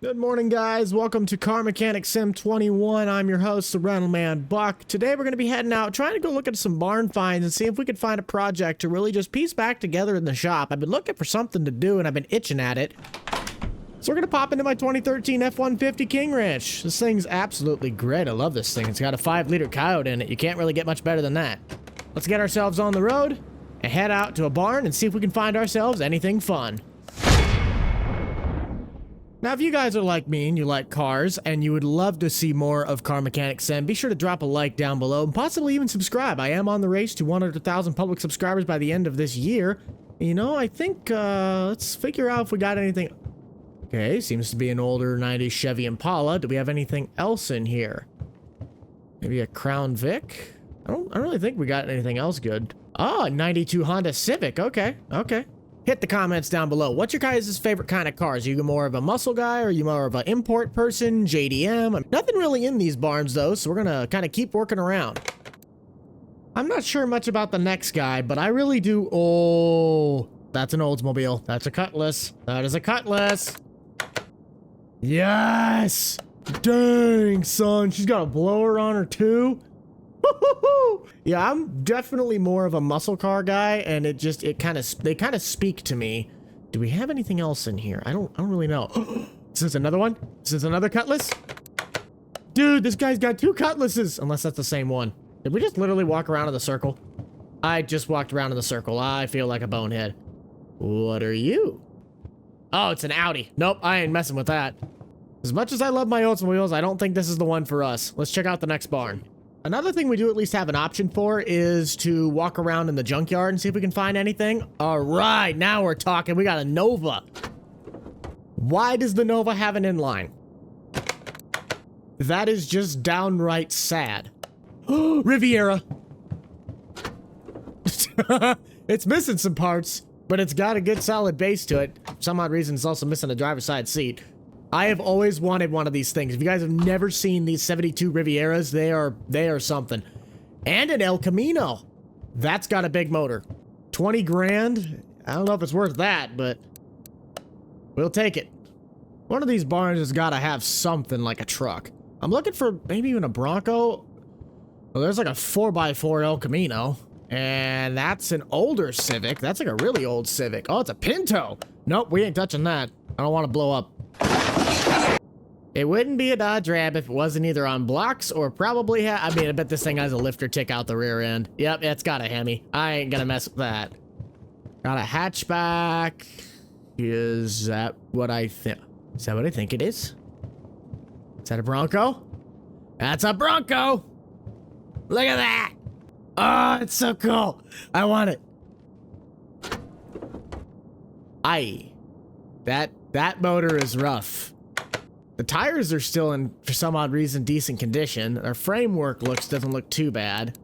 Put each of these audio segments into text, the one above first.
Good morning, guys. Welcome to Car Mechanic Sim 21. I'm your host, the rental man, Buck. Today, we're going to be heading out, trying to go look at some barn finds and see if we could find a project to really just piece back together in the shop. I've been looking for something to do, and I've been itching at it. So we're going to pop into my 2013 F-150 King Ranch. This thing's absolutely great. I love this thing. It's got a 5-liter Coyote in it. You can't really get much better than that. Let's get ourselves on the road and head out to a barn and see if we can find ourselves anything fun. Now, if you guys are like me and you like cars and you would love to see more of Car Mechanic Sim, be sure to drop a like down below and possibly even subscribe. I am on the race to 100,000 public subscribers by the end of this year. You know, I think, let's figure out if we got anything. Okay, seems to be an older 90s Chevy Impala. Do we have anything else in here? Maybe a Crown Vic? I don't really think we got anything else good. Oh, a 92 Honda Civic. Okay. Hit the comments down below. What's your guys' favorite kind of cars? Are you more of a muscle guy or are you more of an import person, JDM? Nothing really in these barns though, so we're gonna kind of keep working around. I'm not sure much about the next guy, but I really do. Oh, that's an Oldsmobile. That's a Cutlass. That is a Cutlass. Yes! Dang, son. She's got a blower on her too. Yeah, I'm definitely more of a muscle car guy, and they kind of speak to me. Do we have anything else in here? I don't really know. Is this another one? Is this another Cutlass? Dude, this guy's got 2 Cutlasses, unless that's the same one. Did we just literally walk around in the circle? I just walked around in the circle. I feel like a bonehead. What are you? Oh, it's an Audi. Nope, I ain't messing with that. As much as I love my Oldsmobiles, I don't think this is the one for us. Let's check out the next barn. Another thing we do at least have an option for is to walk around in the junkyard and see if we can find anything. All right, now we're talking. We got a Nova. Why does the Nova have an inline? That is just downright sad. Riviera. It's missing some parts, but it's got a good solid base to it. For some odd reason, it's also missing a driver's side seat. I have always wanted one of these things. If you guys have never seen these 72 Rivieras, they are something. And an El Camino. That's got a big motor. 20 grand. I don't know if it's worth that, but we'll take it. One of these barns has got to have something like a truck. I'm looking for maybe even a Bronco. Well, there's like a 4x4 El Camino. And that's an older Civic. That's like a really old Civic. Oh, it's a Pinto. Nope, we ain't touching that. I don't want to blow up. It wouldn't be a Dodge Ram if it wasn't either on blocks or probably I mean, I bet this thing has a lifter tick out the rear end. Yep, it's got a Hemi. I ain't gonna mess with that. Got a hatchback. Is that what I think? Is that what I think it is? Is that a Bronco? That's a Bronco! Look at that! Oh, it's so cool. I want it. That motor is rough. The tires are still in, for some odd reason, decent condition. Our framework doesn't look too bad.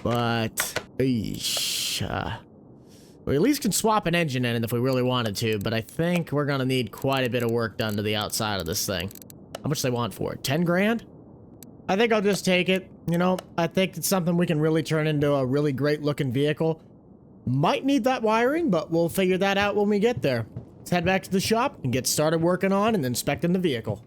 But, we at least can swap an engine in if we really wanted to, but I think we're gonna need quite a bit of work done to the outside of this thing. How much do they want for it? 10 grand? I think I'll just take it. You know, I think it's something we can really turn into a really great looking vehicle. Might need that wiring, but we'll figure that out when we get there. Let's head back to the shop and get started working on and inspecting the vehicle.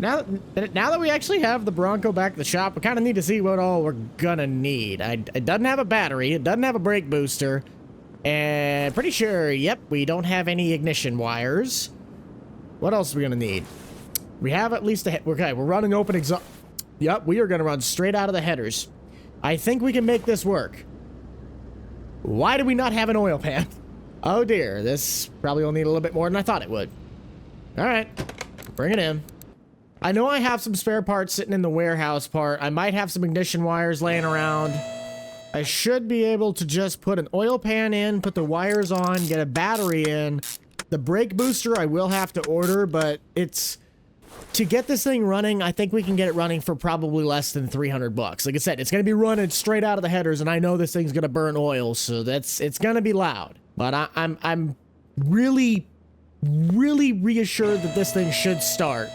Now that we actually have the Bronco back at the shop, we kind of need to see what all we're gonna need. It doesn't have a battery, it doesn't have a brake booster, and pretty sure, yep, we don't have any ignition wires. What else are we gonna need? We have at least okay, we're running open exhaust. Yep, we are gonna run straight out of the headers. I think we can make this work. Why do we not have an oil pan? Oh dear, this probably will need a little bit more than I thought it would. All right, bring it in. I know I have some spare parts sitting in the warehouse part. I might have some ignition wires laying around. I should be able to just put an oil pan in, put the wires on, get a battery in. The brake booster I will have to order, but to get this thing running, I think we can get it running for probably less than 300 bucks. Like I said, it's going to be running straight out of the headers, and I know this thing's going to burn oil, so it's going to be loud. But I'm really reassured that this thing should start.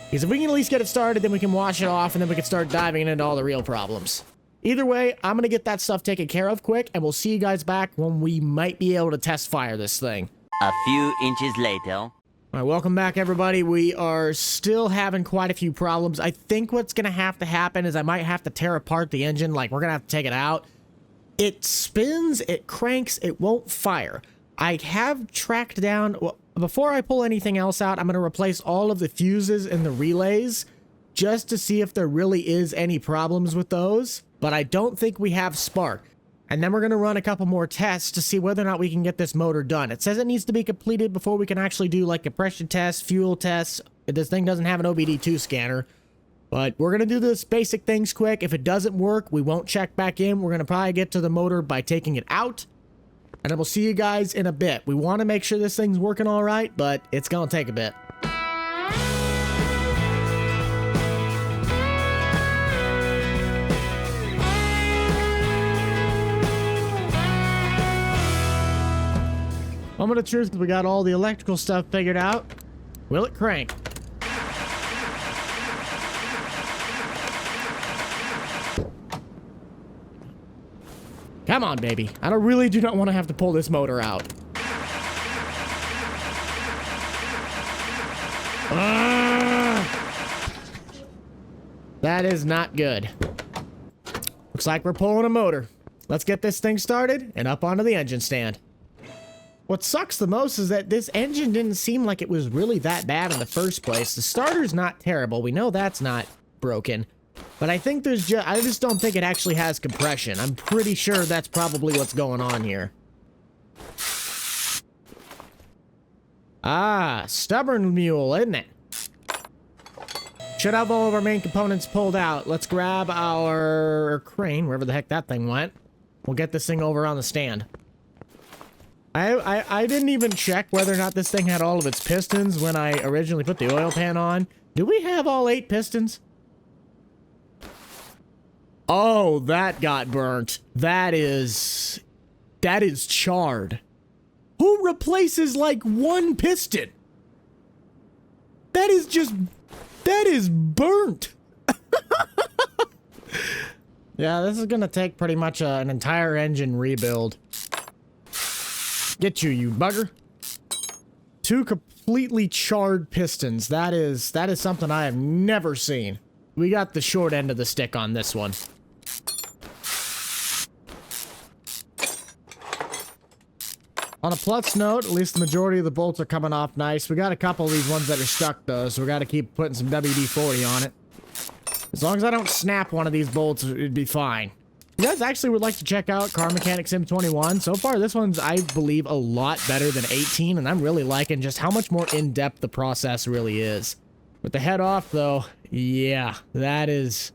Because if we can at least get it started, then we can wash it off, and then we can start diving into all the real problems. Either way, I'm going to get that stuff taken care of quick, and we'll see you guys back when we might be able to test fire this thing. A few inches later. All right, welcome back, everybody. We are still having quite a few problems. I think what's going to happen is I might have to tear apart the engine. Like, we're going to have to take it out. It spins, it cranks, it won't fire. I have tracked down... Well, before I pull anything else out, I'm going to replace all of the fuses and the relays just to see if there really is any problems with those. But I don't think we have spark. And then we're going to run a couple more tests to see whether or not we can get this motor done. It says it needs to be completed before we can actually do like compression tests, fuel tests. This thing doesn't have an OBD2 scanner. But we're going to do this basic things quick. If it doesn't work, we won't check back in. We're going to probably get to the motor by taking it out. And then we'll see you guys in a bit. We want to make sure this thing's working all right, but it's going to take a bit. Moment of truth, we got all the electrical stuff figured out. Will it crank? Come on, baby. I really do not want to have to pull this motor out. That is not good. Looks like we're pulling a motor. Let's get this thing started and up onto the engine stand. What sucks the most is that this engine didn't seem like it was really that bad in the first place. The starter's not terrible. We know that's not broken. But I think I just don't think it actually has compression. I'm pretty sure that's probably what's going on here. Ah, stubborn mule, isn't it? Should have all of our main components pulled out. Let's grab our crane, wherever the heck that thing went. We'll get this thing over on the stand. I didn't even check whether or not this thing had all of its pistons when I originally put the oil pan on. Do we have all 8 pistons? Oh, that got burnt. That is charred. Who replaces like 1 piston? That is burnt. Yeah, this is gonna take pretty much an entire engine rebuild. Get you, you bugger. 2 completely charred pistons. That is something I have never seen. We got the short end of the stick on this one. On a plus note, at least the majority of the bolts are coming off nice. We got a couple of these ones that are stuck though, so we got to keep putting some WD-40 on it. As long as I don't snap one of these bolts, it'd be fine. You guys actually would like to check out Car Mechanic Sim 21. So far, this one's, I believe, a lot better than 18, and I'm really liking just how much more in-depth the process really is. With the head off, though, yeah, that is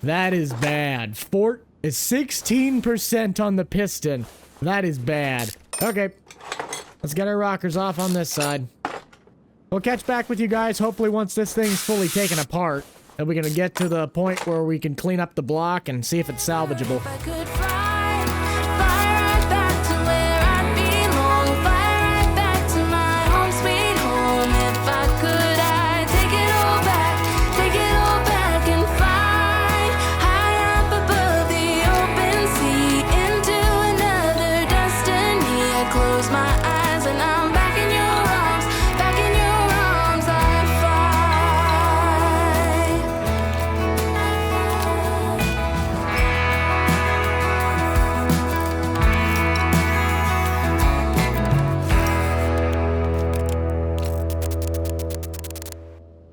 bad. Fort is 16% on the piston. That is bad. Okay, let's get our rockers off on this side. We'll catch back with you guys, hopefully once this thing's fully taken apart. And we're gonna get to the point where we can clean up the block and see if it's salvageable.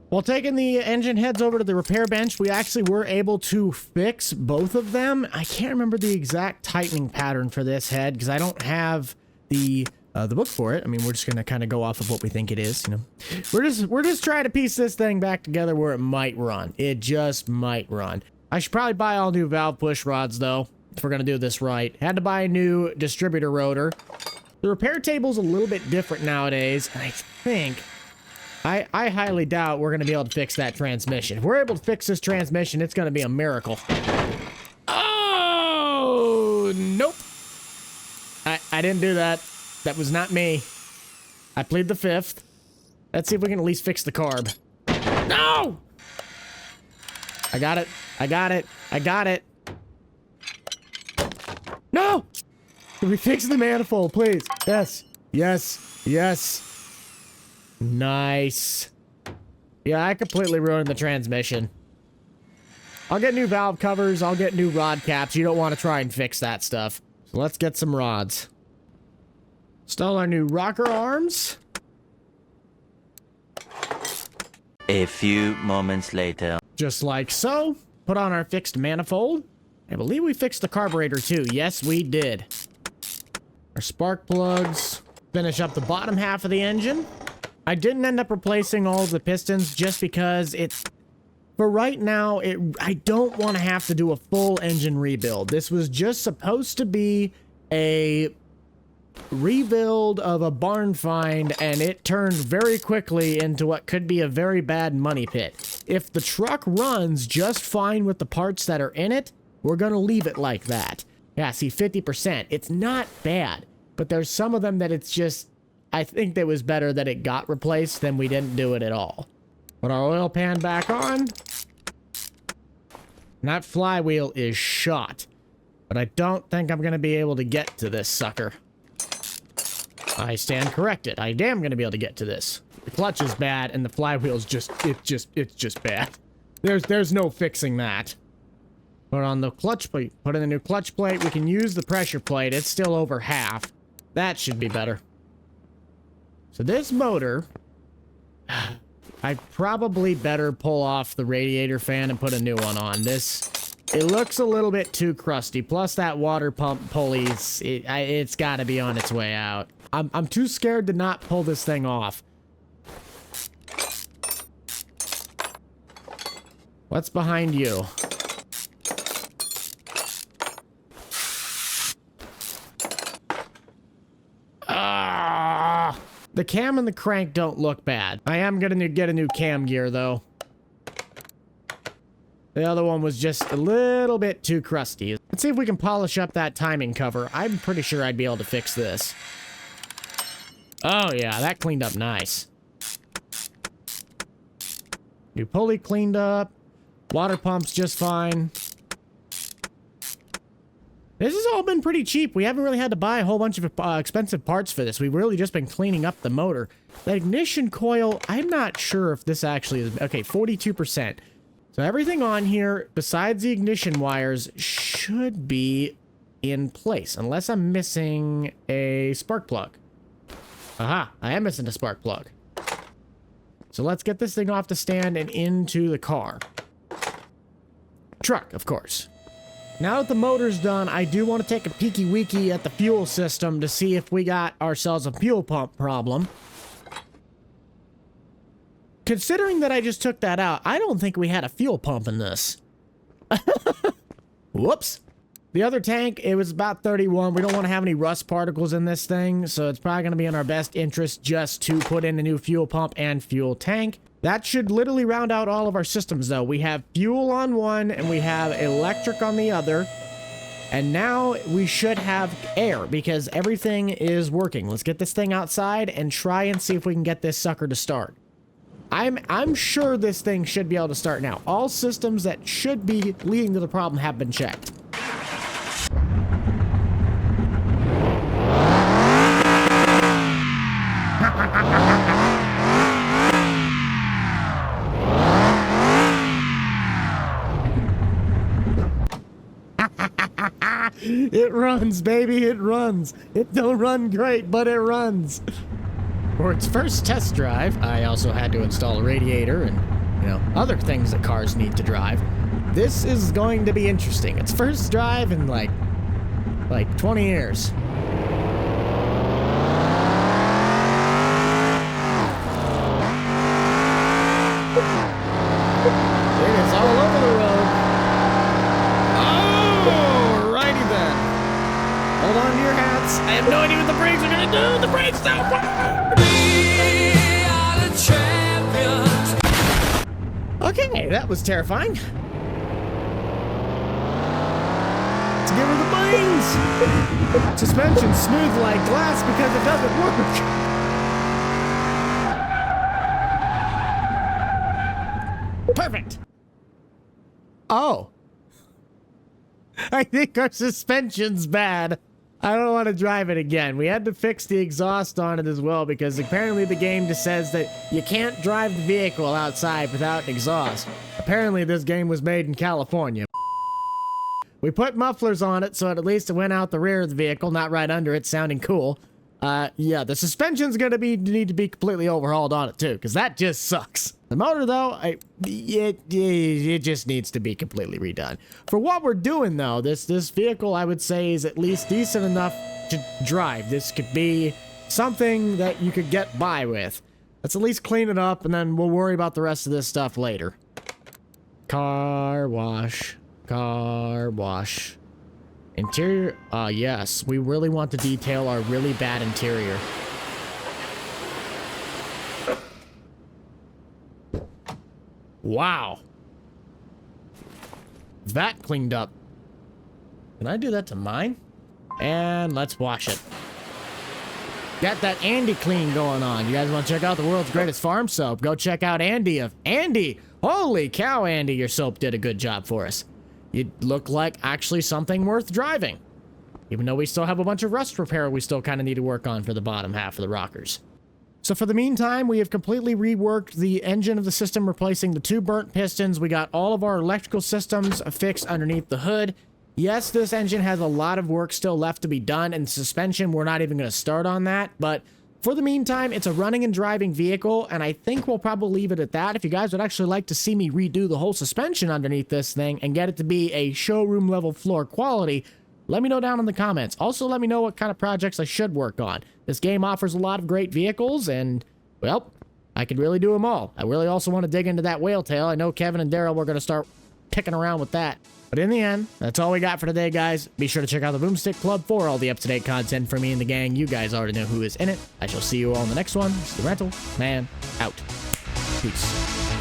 While taking the engine heads over to the repair bench, we actually were able to fix both of them. I can't remember the exact tightening pattern for this head because I don't have the book for it. I mean, we're just gonna kind of go off of what we think it is, you know. We're just trying to piece this thing back together where it might run. It just might run. I should probably buy all new valve push rods though, if we're gonna do this right. Had to buy a new distributor rotor. The repair table's a little bit different nowadays, and I think I highly doubt we're going to be able to fix that transmission. If we're able to fix this transmission, it's going to be a miracle. Oh, nope. I didn't do that. That was not me. I plead the fifth. Let's see if we can at least fix the carb. No! I got it. I got it. I got it. No! Can we fix the manifold, please? Yes. Yes. Yes. Nice. Yeah, I completely ruined the transmission. I'll get new valve covers. I'll get new rod caps. You don't want to try and fix that stuff. So let's get some rods. Install our new rocker arms. A few moments later. Just like so. Put on our fixed manifold. I believe we fixed the carburetor too. Yes, we did. Our spark plugs. Finish up the bottom half of the engine. I didn't end up replacing all of the pistons just because it's... For right now, I don't want to have to do a full engine rebuild. This was just supposed to be a rebuild of a barn find, and it turned very quickly into what could be a very bad money pit. If the truck runs just fine with the parts that are in it, we're going to leave it like that. Yeah, see, 50%. It's not bad, but there's some of them that it's just... I think it was better that it got replaced than we didn't do it at all. Put our oil pan back on. And that flywheel is shot. But I don't think I'm going to be able to get to this sucker. I stand corrected. I am going to be able to get to this. The clutch is bad and the flywheel's it's just bad. There's no fixing that. Put on the clutch plate. Put in the new clutch plate. We can use the pressure plate. It's still over half. That should be better. So this motor... I probably better pull off the radiator fan and put a new one on. It looks a little bit too crusty. Plus that water pump pulleys, it's got to be on its way out. I'm too scared to not pull this thing off. What's behind you? The cam and the crank don't look bad. I am gonna get a new cam gear, though. The other one was just a little bit too crusty. Let's see if we can polish up that timing cover. I'm pretty sure I'd be able to fix this. Oh, yeah, that cleaned up nice. New pulley cleaned up. Water pump's just fine. This has all been pretty cheap. We haven't really had to buy a whole bunch of expensive parts for this. We've really just been cleaning up the motor. The ignition coil, I'm not sure if this actually is... Okay, 42%. So everything on here, besides the ignition wires, should be in place. Unless I'm missing a spark plug. Aha, I am missing a spark plug. So let's get this thing off the stand and into the car. Truck, of course. Now that the motor's done, I do want to take a peeky-weeky at the fuel system to see if we got ourselves a fuel pump problem. Considering that I just took that out, I don't think we had a fuel pump in this. Whoops. The other tank, it was about 31. We don't want to have any rust particles in this thing, so it's probably going to be in our best interest just to put in a new fuel pump and fuel tank. That should literally round out all of our systems, though. We have fuel on one, and we have electric on the other. And now we should have air, because everything is working. Let's get this thing outside and try and see if we can get this sucker to start. I'm sure this thing should be able to start now. All systems that should be leading to the problem have been checked. It runs, baby, it runs. It don't run great, but it runs. For its first test drive, I also had to install a radiator and, you know, other things that cars need to drive. This is going to be interesting. Its first drive in like 20 years. It is all over the road. Oh, righty then. Hold on to your hats. I have no idea what the brakes are gonna do. The brakes don't work. We are the champions. Okay, that was terrifying. Let's give her the brains. Suspension smooth like glass because it doesn't work. Perfect. Oh. I think our suspension's bad. I don't want to drive it again. We had to fix the exhaust on it as well because apparently the game just says that you can't drive the vehicle outside without an exhaust. Apparently this game was made in California. We put mufflers on it so at least it went out the rear of the vehicle, not right under it, sounding cool. Yeah, the suspension's gonna need to be completely overhauled on it too, because that just sucks. The motor though, it just needs to be completely redone. For what we're doing though, this vehicle I would say is at least decent enough to drive. This could be something that you could get by with. Let's at least clean it up and then we'll worry about the rest of this stuff later. Car wash, car wash. Interior, yes, we really want to detail our really bad interior. Wow. That cleaned up. Can I do that to mine? And let's wash it. Got that Andy clean going on. You guys want to check out the world's greatest farm soap? Go check out Andy. Andy! Holy cow, Andy, your soap did a good job for us. You look like actually something worth driving. Even though we still have a bunch of rust repair we still kind of need to work on for the bottom half of the rockers. So for the meantime, we have completely reworked the engine of the system, replacing the 2 burnt pistons. We got all of our electrical systems fixed underneath the hood. Yes, this engine has a lot of work still left to be done, and suspension, we're not even going to start on that, but for the meantime, it's a running and driving vehicle, and I think we'll probably leave it at that. If you guys would actually like to see me redo the whole suspension underneath this thing and get it to be a showroom level floor quality, let me know down in the comments. Also, let me know what kind of projects I should work on. This game offers a lot of great vehicles, and, well, I could really do them all. I really also want to dig into that whale tail. I know Kevin and Daryl were going to start picking around with that. But in the end, that's all we got for today, guys. Be sure to check out the Boomstick Club for all the up-to-date content for me and the gang. You guys already know who is in it. I shall see you all in the next one. It's the Rental Man out. Peace.